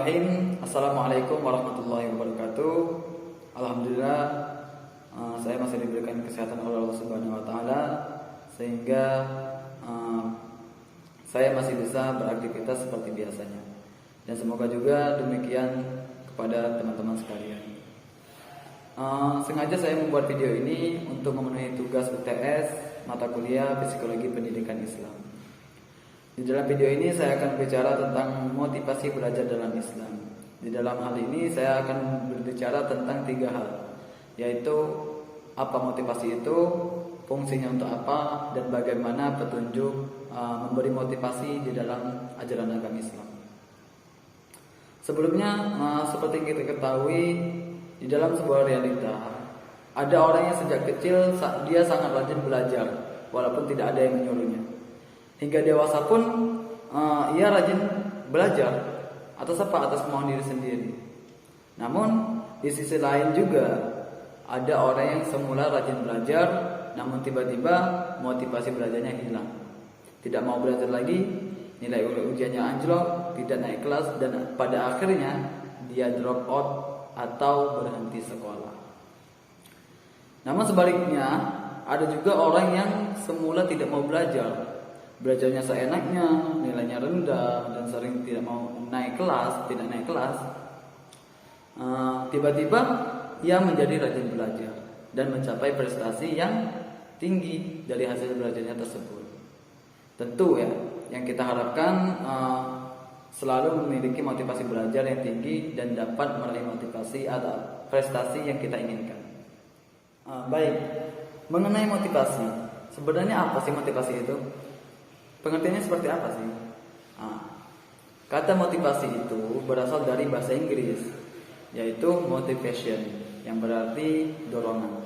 Bismillahirrahmanirrahim. Assalamualaikum warahmatullahi wabarakatuh. Alhamdulillah, saya masih diberikan kesehatan oleh Allah Subhanahu wa taala sehingga saya masih bisa beraktivitas seperti biasanya. Dan semoga juga demikian kepada teman-teman sekalian. Sengaja saya membuat video ini untuk memenuhi tugas UTS mata kuliah Psikologi Pendidikan Islam. Di dalam video ini saya akan bicara tentang motivasi belajar dalam Islam. Di dalam hal ini saya akan berbicara tentang 3 hal, yaitu apa motivasi itu, fungsinya untuk apa, dan bagaimana petunjuk memberi motivasi di dalam ajaran agama Islam. Sebelumnya, seperti yang kita ketahui, di dalam sebuah realita ada orang yang sejak kecil dia sangat rajin belajar walaupun tidak ada yang menyuruhnya. Hingga dewasa pun ia rajin belajar atas kemauan diri sendiri. Namun di sisi lain juga ada orang yang semula rajin belajar, namun tiba-tiba motivasi belajarnya hilang. Tidak mau belajar lagi, nilai ujiannya anjlok, tidak naik kelas, dan pada akhirnya dia drop out atau berhenti sekolah. Namun sebaliknya, ada juga orang yang semula tidak mau belajarnya seenaknya, nilainya rendah, dan sering tidak naik kelas. Tiba-tiba ia menjadi rajin belajar dan mencapai prestasi yang tinggi dari hasil belajarnya tersebut. Tentu ya, yang kita harapkan selalu memiliki motivasi belajar yang tinggi dan dapat meraih motivasi atau prestasi yang kita inginkan. Baik, mengenai motivasi, sebenarnya apa sih motivasi itu? Pengertiannya seperti apa sih? Kata motivasi itu berasal dari bahasa Inggris, yaitu motivation, yang berarti dorongan.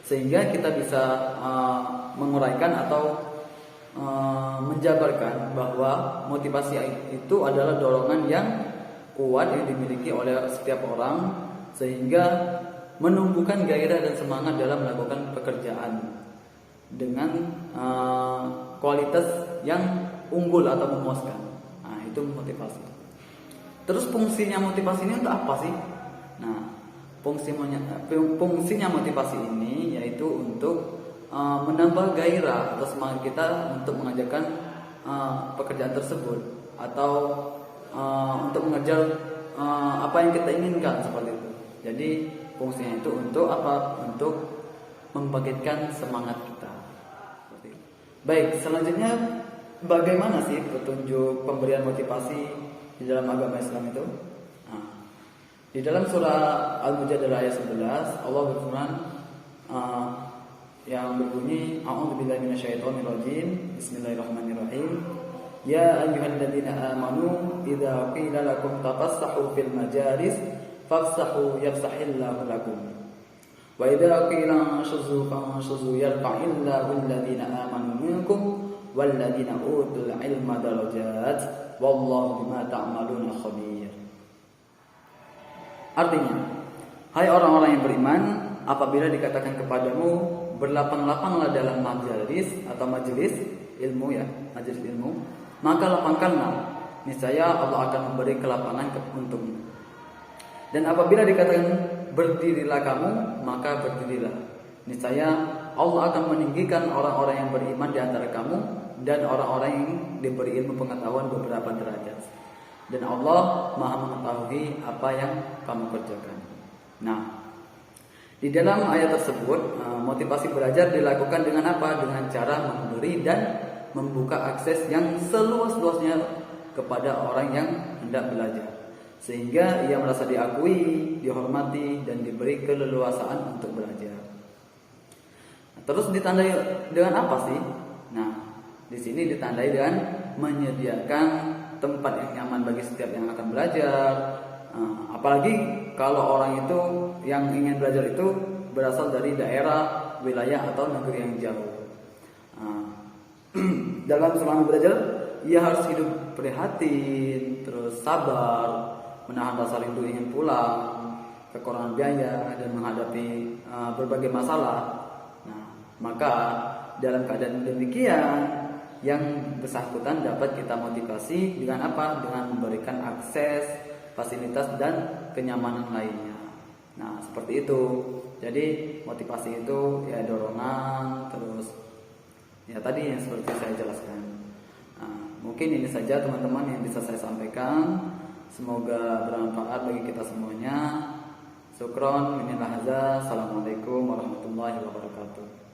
Sehingga kita bisa menguraikan atau menjabarkan bahwa motivasi itu adalah dorongan yang kuat yang dimiliki oleh setiap orang, sehingga menumbuhkan gairah dan semangat dalam melakukan pekerjaan dengan kualitas yang unggul atau memuaskan. Itu motivasi. Terus fungsinya motivasi ini untuk apa sih? Fungsinya motivasi ini yaitu untuk menambah gairah atau semangat kita untuk mengerjakan pekerjaan tersebut, atau untuk mengejar apa yang kita inginkan, seperti itu. Jadi fungsinya itu untuk apa? Untuk membangkitkan semangat kita. Baik, selanjutnya bagaimana sih petunjuk pemberian motivasi di dalam agama Islam itu? Di dalam surah Al-Mujadilah ayat 11 Allah berfirman yang berbunyi, A'udzubillahi minasyaitonirrajim, Bismillahirrahmanirrahim. Ya ayyuhalladzina amanu idza qila lakum tafassahu fil majalis fafsahu yafsahillahu lakum. Wa idza qila anshuzu fanshuzu yarfa'illahu alladzina amanu minkum walladzina utul ilma darajat wallahu bima ta'maluna khabir. Artinya, hai orang-orang yang beriman, apabila dikatakan kepadamu berlapang-lapanglah dalam majelis atau majelis ilmu, maka lapangkanlah, niscaya Allah akan memberi kelapangan untukmu. Dan apabila dikatakan berdirilah kamu, maka berdirilah, niscaya Allah akan meninggikan orang-orang yang beriman di antara kamu dan orang-orang yang diberi ilmu pengetahuan beberapa derajat. Dan Allah Maha mengetahui apa yang kamu kerjakan. Di dalam ayat tersebut, motivasi belajar dilakukan dengan apa? Dengan cara memberi dan membuka akses yang seluas-luasnya kepada orang yang hendak belajar, sehingga ia merasa diakui, dihormati, dan diberi keleluasaan untuk belajar. Terus ditandai dengan apa sih? Di sini ditandai dengan menyediakan tempat yang nyaman bagi setiap yang akan belajar. Apalagi kalau orang itu yang ingin belajar itu berasal dari daerah, wilayah, atau negeri yang jauh. Dalam selama belajar, ia harus hidup prihatin, terus sabar, menahan rasa rindu ingin pulang, kekurangan biaya, dan menghadapi berbagai masalah. Maka dalam keadaan demikian, yang bersangkutan dapat kita motivasi dengan apa? Dengan memberikan akses fasilitas dan kenyamanan lainnya. Nah, seperti itu. Jadi motivasi itu ya dorongan, terus ya tadi yang seperti saya jelaskan. Nah, mungkin ini saja teman-teman yang bisa saya sampaikan. Semoga bermanfaat bagi kita semuanya. Syukron, minal hadza. Assalamualaikum warahmatullahi wabarakatuh.